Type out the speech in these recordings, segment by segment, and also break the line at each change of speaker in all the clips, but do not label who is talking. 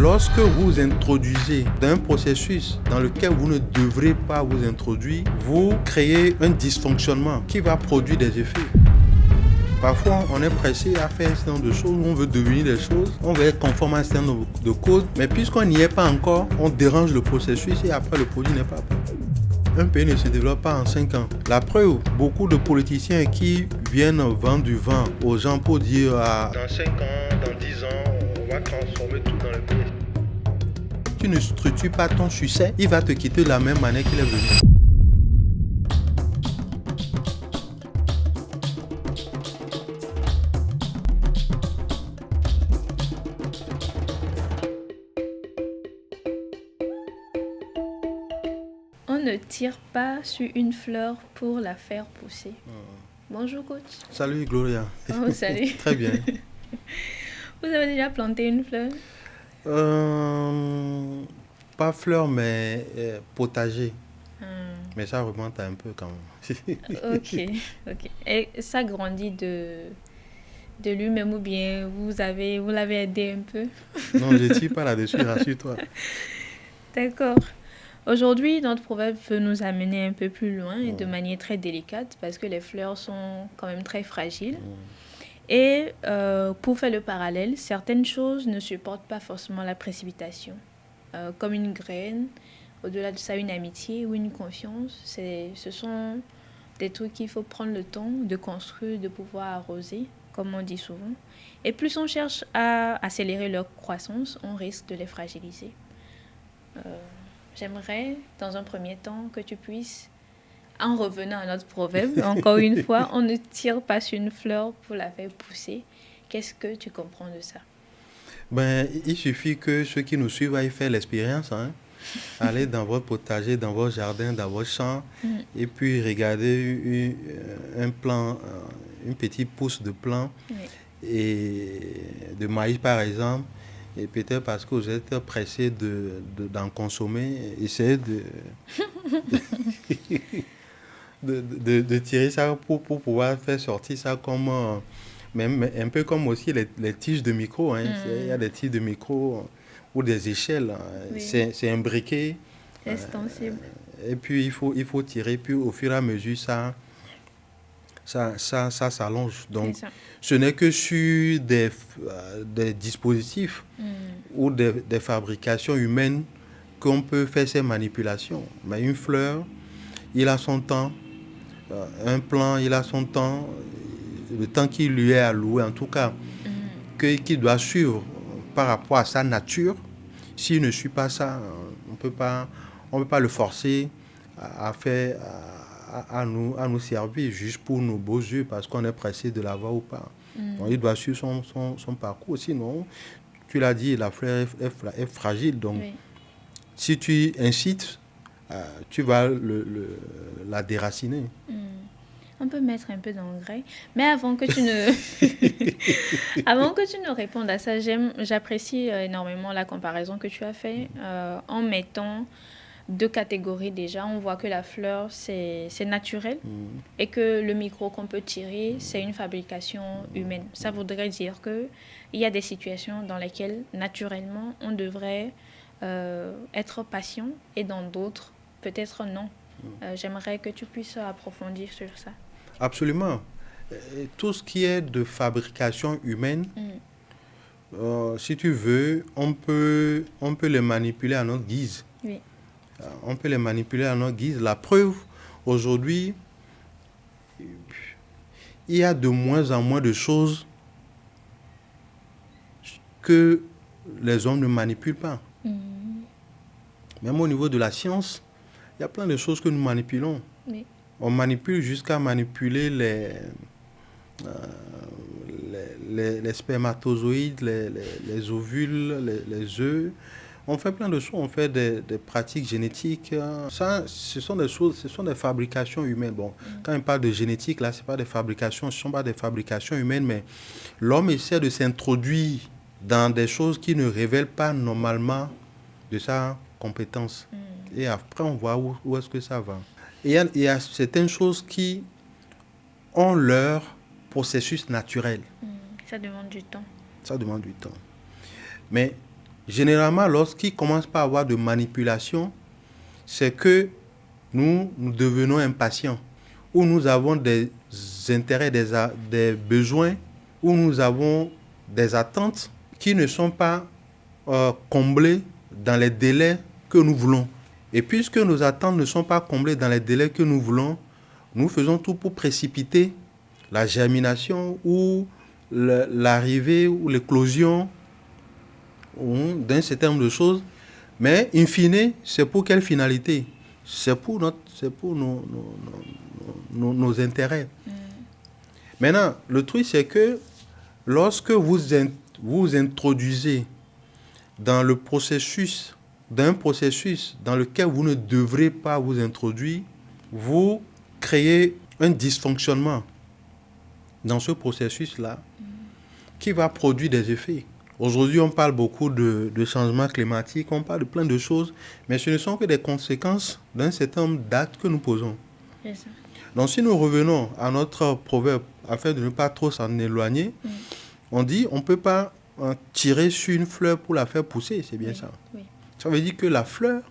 Lorsque vous introduisez dans un processus dans lequel vous ne devrez pas vous introduire, vous créez un dysfonctionnement qui va produire des effets. Parfois, on est pressé à faire un certain nombre de choses, on veut devenir des choses, on veut être conforme à un certain nombre de causes, mais puisqu'on n'y est pas encore, on dérange le processus et après le produit n'est pas prêt. Un pays ne se développe pas en 5 ans. La preuve, beaucoup de politiciens qui viennent vendre du vent aux gens pour dire dans 5 ans, dans 10 ans, on va transformer tout dans le pays. Tu ne structures pas ton succès, il va te quitter de la même manière qu'il est venu.
On ne tire pas sur une fleur pour la faire pousser. Bonjour coach.
Salut Gloria.
Oh, salut.
Très bien.
Vous avez déjà planté une fleur?
Pas fleur, mais potager. Mais ça remonte un peu quand même.
Ok. Et ça grandit de lui-même ou bien vous l'avez aidé un peu?
Non, je ne tire pas là-dessus, rassure-toi.
D'accord. Aujourd'hui, notre proverbe veut nous amener un peu plus loin et de manière très délicate parce que les fleurs sont quand même très fragiles. Et pour faire le parallèle, certaines choses ne supportent pas forcément la précipitation. Comme une graine, au-delà de ça, une amitié ou une confiance, ce sont des trucs qu'il faut prendre le temps de construire, de pouvoir arroser, comme on dit souvent. Et plus on cherche à accélérer leur croissance, on risque de les fragiliser. J'aimerais, dans un premier temps, que tu puisses, en revenant à notre proverbe, encore une fois, on ne tire pas sur une fleur pour la faire pousser. Qu'est-ce que tu comprends de ça?
Il suffit que ceux qui nous suivent aillent faire l'expérience. Allez dans votre potager, dans votre jardin, dans votre champ, et puis regardez un plant, une petite pousse de plant, et de maïs par exemple. Et peut-être parce que vous êtes pressé d'en consommer, essayez de tirer ça pour pouvoir faire sortir ça comme, même un peu comme aussi les tiges de micro. Il y a des tiges de micro ou des échelles. Oui. C'est un briquet.
Extensible.
Et puis il faut tirer, puis au fur et à mesure, ça s'allonge. Donc, ce n'est que sur des dispositifs ou des fabrications humaines qu'on peut faire ces manipulations. Mais une fleur, il a son temps. Un plant, il a son temps. Le temps qui lui est alloué, en tout cas, qu'il doit suivre par rapport à sa nature. S'il ne suit pas ça, on peut pas le forcer à nous servir juste pour nos beaux yeux parce qu'on est pressé de l'avoir ou pas. Donc, il doit suivre son parcours. Sinon, tu l'as dit, la fleur est fragile. Donc, si tu incites, tu vas la déraciner.
On peut mettre un peu d'engrais. Mais avant que tu ne répondes à ça, j'apprécie énormément la comparaison que tu as faite en mettant 2 catégories déjà. On voit que la fleur, c'est naturel et que le micro qu'on peut tirer, c'est une fabrication humaine. Ça voudrait dire qu'il y a des situations dans lesquelles, naturellement, on devrait être patient et dans d'autres, peut-être non. J'aimerais que tu puisses approfondir sur ça.
Absolument. Tout ce qui est de fabrication humaine, si tu veux, on peut les manipuler à notre guise.
Oui.
On peut les manipuler à notre guise. La preuve, aujourd'hui, il y a de moins en moins de choses que les hommes ne manipulent pas. Même au niveau de la science, il y a plein de choses que nous manipulons.
Oui.
On manipule jusqu'à manipuler les spermatozoïdes, les ovules, les œufs. On fait plein de choses, on fait des pratiques génétiques. Ça, ce sont des choses, ce sont des fabrications humaines. Bon, quand on parle de génétique, là, ce ne sont pas des fabrications humaines, mais l'homme essaie de s'introduire dans des choses qui ne révèlent pas normalement de sa compétence. Et après, on voit où est-ce que ça va. Et il y a certaines choses qui ont leur processus naturel.
Ça demande du temps.
Ça demande du temps. Mais Généralement, lorsqu'il commence par avoir de manipulation, c'est que nous devenons impatients, ou nous avons des intérêts, des besoins, ou nous avons des attentes qui ne sont pas comblées dans les délais que nous voulons. Et puisque nos attentes ne sont pas comblées dans les délais que nous voulons, nous faisons tout pour précipiter la germination ou l'arrivée ou l'éclosion d'un certain nombre de choses. Mais, in fine, c'est pour quelle finalité? C'est pour nos intérêts. Maintenant, le truc, c'est que lorsque vous introduisez dans le processus, d'un processus dans lequel vous ne devrez pas vous introduire, vous créez un dysfonctionnement dans ce processus-là qui va produire des effets. Aujourd'hui, on parle beaucoup de changement climatique, on parle de plein de choses, mais ce ne sont que des conséquences d'un certain nombre d'actes que nous posons.
C'est ça.
Donc, si nous revenons à notre proverbe, afin de ne pas trop s'en éloigner, on dit on ne peut pas tirer sur une fleur pour la faire pousser, c'est bien
Oui,
ça.
oui.
Ça veut dire que la fleur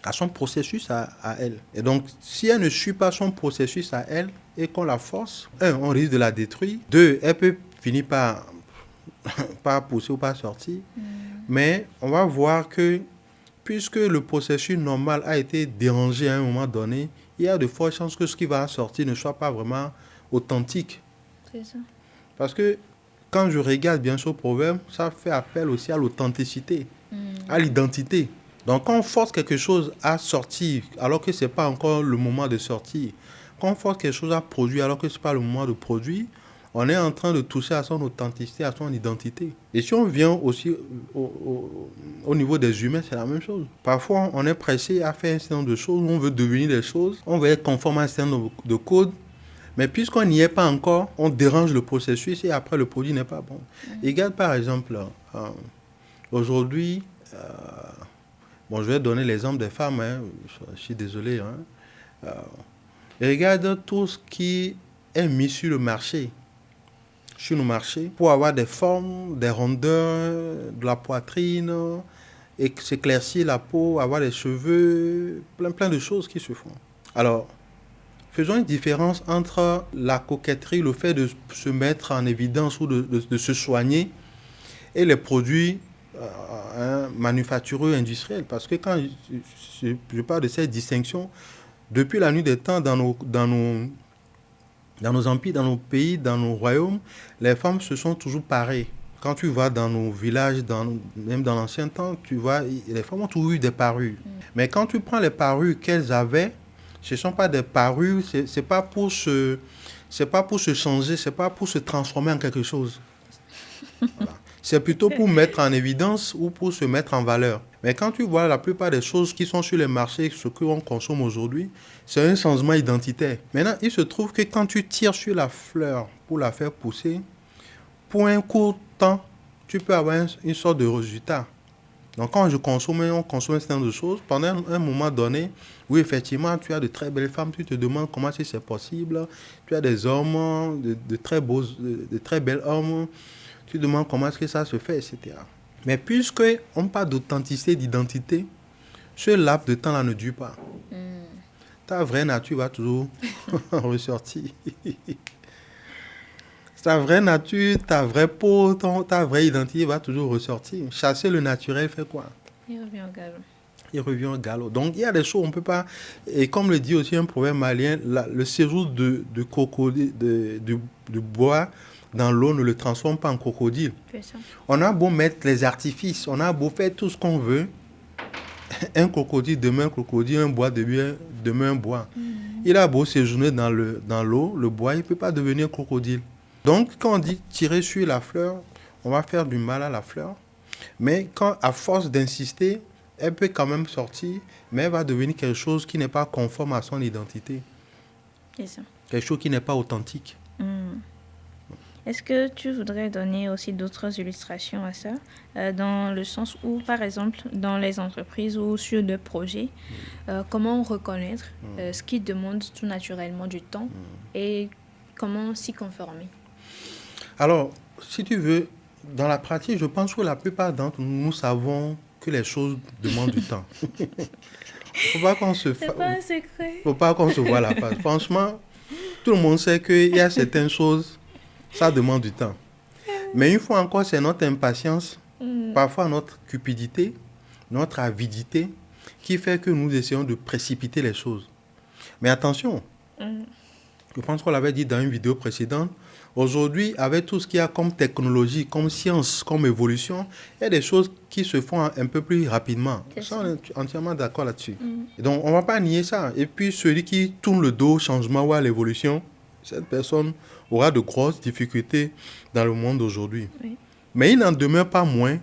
a son processus à elle. Et donc, si elle ne suit pas son processus à elle et qu'on la force, on risque de la détruire. Deux, elle peut finir par pousser ou par sortir. Mais on va voir que puisque le processus normal a été dérangé à un moment donné, il y a de fortes chances que ce qui va sortir ne soit pas vraiment authentique.
C'est ça.
Parce que quand je regarde bien ce proverbe, ça fait appel aussi à l'authenticité, à l'identité. Donc quand on force quelque chose à sortir alors que ce n'est pas encore le moment de sortir, quand on force quelque chose à produire alors que ce n'est pas le moment de produire, on est en train de toucher à son authenticité, à son identité. Et si on vient aussi au niveau des humains, c'est la même chose. Parfois, on est pressé à faire un certain nombre de choses, on veut devenir des choses, on veut être conforme à un certain nombre de codes, mais puisqu'on n'y est pas encore, on dérange le processus et après le produit n'est pas bon. Et regarde par exemple, aujourd'hui, bon, je vais donner l'exemple des femmes, hein, je suis désolé, hein, et regarde tout ce qui est mis sur le marché, sur nos marchés, pour avoir des formes, des rondeurs, de la poitrine, et s'éclaircir la peau, avoir des cheveux, plein de choses qui se font. Alors, faisons une différence entre la coquetterie, le fait de se mettre en évidence ou de se soigner, et les produits manufactureux industriels. Parce que quand je parle de cette distinction, depuis la nuit des temps, dans nos empires, dans nos pays, dans nos royaumes, les femmes se sont toujours parées. Quand tu vas dans nos villages, même dans l'ancien temps, tu vois, les femmes ont toujours eu des parures. Mais quand tu prends les parures qu'elles avaient, ce ne sont pas des parures, c'est pas pour se changer, c'est pas pour se transformer en quelque chose. Voilà. C'est plutôt pour mettre en évidence ou pour se mettre en valeur. Mais quand tu vois la plupart des choses qui sont sur les marchés, ce qu'on consomme aujourd'hui, c'est un changement identitaire. Maintenant, il se trouve que quand tu tires sur la fleur pour la faire pousser, pour un court temps, tu peux avoir une sorte de résultat. Donc, quand on consomme un certain nombre de choses, pendant un moment donné, oui, effectivement, tu as de très belles femmes, tu te demandes comment c'est possible. Tu as des hommes, de très beaux, de très belles hommes. Tu te demandes comment est-ce que ça se fait, etc. Mais puisqu'on parle d'authenticité, d'identité, ce laps de temps-là ne dure pas. Ta vraie nature va toujours ressortir. Ta vraie nature, ta vraie peau, ta vraie identité va toujours ressortir. Chasser le naturel fait quoi?
Il revient au galop.
Il revient au galop. Donc, il y a des choses, on ne peut pas... Et comme le dit aussi un proverbe malien, le séjour de bois dans l'eau ne le transforme pas en crocodile. On a beau mettre les artifices, on a beau faire tout ce qu'on veut. Un crocodile, demain un crocodile, un bois, demain un bois. Il a beau séjourner dans l'eau, le bois, il ne peut pas devenir un crocodile. Donc, quand on dit tirer sur la fleur, on va faire du mal à la fleur. Mais à force d'insister, elle peut quand même sortir, mais elle va devenir quelque chose qui n'est pas conforme à son identité.
C'est ça.
Quelque chose qui n'est pas authentique.
Est-ce que tu voudrais donner aussi d'autres illustrations à ça, dans le sens où, par exemple, dans les entreprises ou sur des projets, comment reconnaître ce qui demande tout naturellement du temps et comment s'y conformer?
Alors, si tu veux, Dans la pratique, je pense que la plupart d'entre nous, nous savons que les choses demandent du temps. Faut pas qu'on se
C'est pas un secret.
Faut pas qu'on se voit la face. Franchement, tout le monde sait qu'il y a certaines choses, ça demande du temps. Mais une fois encore, c'est notre impatience, parfois notre cupidité, notre avidité, qui fait que nous essayons de précipiter les choses. Mais attention, je pense qu'on l'avait dit dans une vidéo précédente, aujourd'hui, avec tout ce qu'il y a comme technologie, comme science, comme évolution, il y a des choses qui se font un peu plus rapidement. Ça, on est entièrement d'accord là-dessus. Et donc, on ne va pas nier ça. Et puis, celui qui tourne le dos au changement ou à l'évolution, cette personne aura de grosses difficultés dans le monde d'aujourd'hui. Oui. Mais il n'en demeure pas moins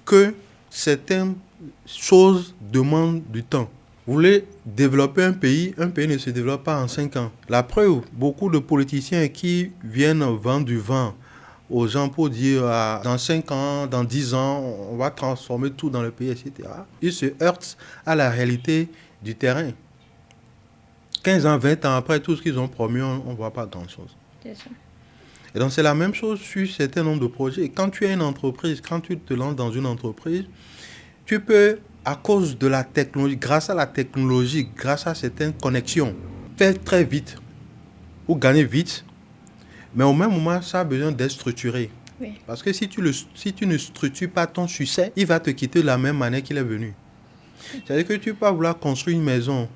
que certaines choses demandent du temps. Vous voulez développer un pays ne se développe pas en 5 ans. La preuve, beaucoup de politiciens qui viennent vendre du vent aux gens pour dire dans 5 ans, dans 10 ans, on va transformer tout dans le pays, etc. Ils se heurtent à la réalité du terrain. 15 ans, 20 ans après, tout ce qu'ils ont promis, on ne voit pas grand-chose. C'est ça. Et donc, c'est la même chose sur certains nombres de projets. Quand tu es une entreprise, quand tu te lances dans une entreprise, tu peux, à cause de la technologie, grâce à la technologie, grâce à certaines connexions, faire très vite ou gagner vite. Mais au même moment, ça a besoin d'être structuré. Oui. Parce que si tu ne structures pas ton succès, il va te quitter de la même manière qu'il est venu. C'est-à-dire que tu peux pas vouloir construire une maison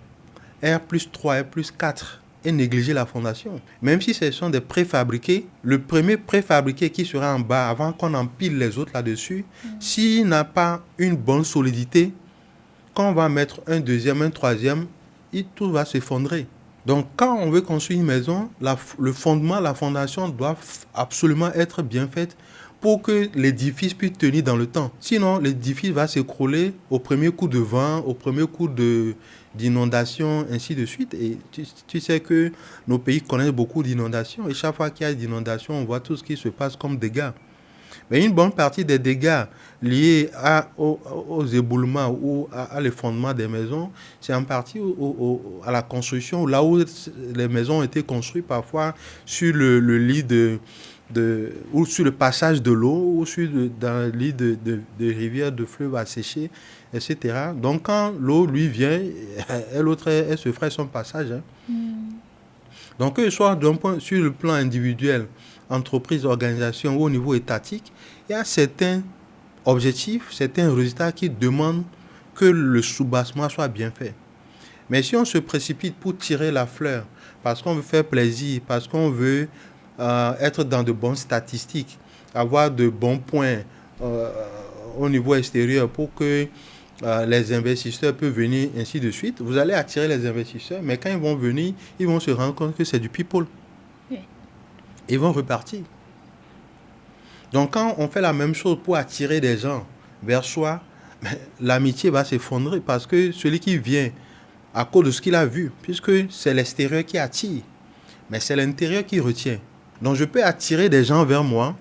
R+3, R+4 et négliger la fondation. Même si ce sont des préfabriqués, le premier préfabriqué qui sera en bas, avant qu'on empile les autres là-dessus, s'il n'a pas une bonne solidité, quand on va mettre un deuxième, un troisième, tout va s'effondrer. Donc, quand on veut construire une maison, le fondement, la fondation doit absolument être bien faite pour que l'édifice puisse tenir dans le temps. Sinon, l'édifice va s'écrouler au premier coup de vent, au premier coup d'inondation, ainsi de suite. Et tu sais que nos pays connaissent beaucoup d'inondations. Et chaque fois qu'il y a d'inondations, on voit tout ce qui se passe comme dégâts. Mais une bonne partie des dégâts liés aux éboulements ou à l'effondrement des maisons, c'est en partie à la construction, là où les maisons ont été construites parfois sur le lit ou sur le passage de l'eau, ou dans le lit de rivières, de fleuves asséchés, etc. Donc quand l'eau, lui, vient, elle se ferait son passage. Hein. Donc que ce soit sur le plan individuel, entreprise, organisation ou au niveau étatique, il y a certains objectifs, certains résultats qui demandent que le soubassement soit bien fait. Mais si on se précipite pour tirer la fleur, parce qu'on veut faire plaisir, parce qu'on veut être dans de bonnes statistiques, avoir de bons points au niveau extérieur pour que les investisseurs peuvent venir, ainsi de suite, vous allez attirer les investisseurs, mais quand ils vont venir, ils vont se rendre compte que c'est du people. Oui. Ils vont repartir. Donc, quand on fait la même chose pour attirer des gens vers soi, l'amitié va s'effondrer parce que celui qui vient à cause de ce qu'il a vu, puisque c'est l'extérieur qui attire, mais c'est l'intérieur qui retient. Donc, je peux attirer des gens vers moi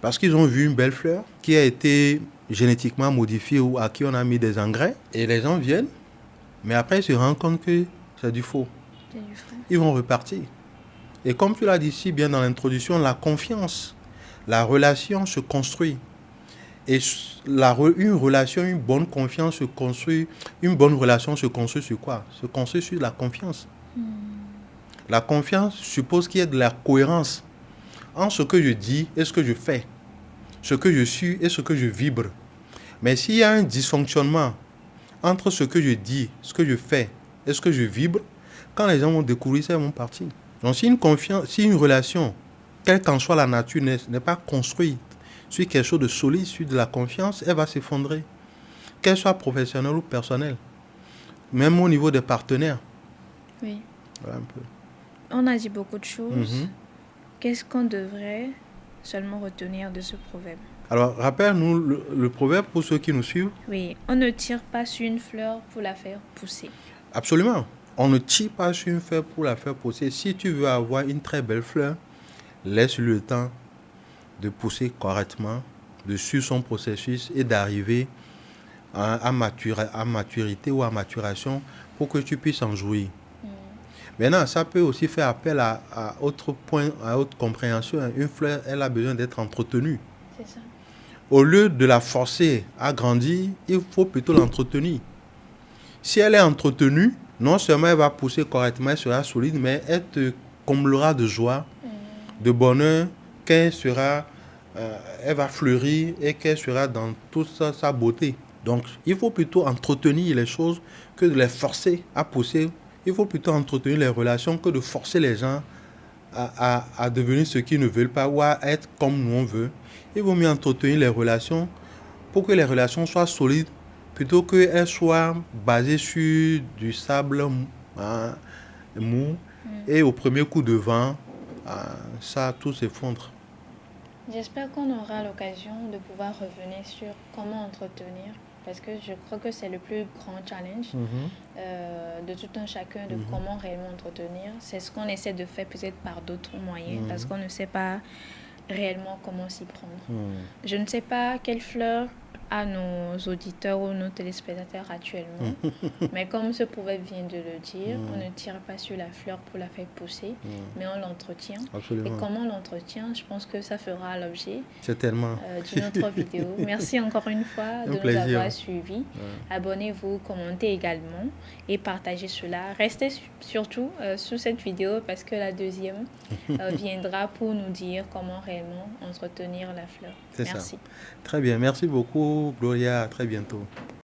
parce qu'ils ont vu une belle fleur qui a été génétiquement modifiée ou à qui on a mis des engrais. Et les gens viennent, mais après, ils se rendent compte que c'est du faux. Ils vont repartir. Et comme tu l'as dit si bien dans l'introduction, la confiance, la relation se construit. Et une bonne confiance se construit. Une bonne relation se construit sur quoi? Se construit sur la confiance. La confiance suppose qu'il y ait de la cohérence entre ce que je dis et ce que je fais, ce que je suis et ce que je vibre. Mais s'il y a un dysfonctionnement entre ce que je dis, ce que je fais et ce que je vibre, quand les gens vont découvrir ça, ils vont partir. Donc si une relation, quelle qu'en soit la nature, n'est pas construite sur quelque chose de solide, sur de la confiance, elle va s'effondrer. Qu'elle soit professionnelle ou personnelle. Même au niveau des partenaires.
Oui. Voilà un peu. On a dit beaucoup de choses. Qu'est-ce qu'on devrait seulement retenir de ce proverbe?
Alors, rappelle-nous le proverbe pour ceux qui nous suivent.
Oui, on ne tire pas sur une fleur pour la faire pousser.
Absolument. On ne tire pas sur une fleur pour la faire pousser. Si tu veux avoir une très belle fleur, laisse-lui le temps de pousser correctement, de suivre son processus et d'arriver à maturité ou à maturation pour que tu puisses en jouir. Maintenant, ça peut aussi faire appel à autre point, à autre compréhension. Une fleur, elle a besoin d'être entretenue.
C'est ça.
Au lieu de la forcer à grandir, il faut plutôt l'entretenir. Si elle est entretenue, non seulement elle va pousser correctement, elle sera solide, mais elle te comblera de joie, de bonheur, qu'elle sera, elle va fleurir et qu'elle sera dans toute sa beauté. Donc, il faut plutôt entretenir les choses que de les forcer à pousser. Il faut plutôt entretenir les relations que de forcer les gens à devenir ce qu'ils ne veulent pas ou à être comme nous on veut. Il vaut mieux entretenir les relations pour que les relations soient solides plutôt qu'elles soient basées sur du sable mou et au premier coup de vent, ça tout s'effondre.
J'espère qu'on aura l'occasion de pouvoir revenir sur comment entretenir, parce que je crois que c'est le plus grand challenge de tout un chacun, de comment réellement entretenir. C'est ce qu'on essaie de faire peut-être par d'autres moyens, parce qu'on ne sait pas réellement comment s'y prendre. Je ne sais pas quelle fleur à nos auditeurs ou nos téléspectateurs actuellement, mais comme ce proverbe vient de le dire, on ne tire pas sur la fleur pour la faire pousser, mais on l'entretient.
Absolument.
Et comment on l'entretient, je pense que ça fera l'objet
d'une
autre vidéo. Merci encore une fois de nous avoir suivis. Abonnez-vous, commentez également et partagez cela. Restez surtout sous cette vidéo parce que la deuxième viendra pour nous dire comment réellement entretenir la fleur. Merci.
Très bien, merci beaucoup Gloria, à très bientôt.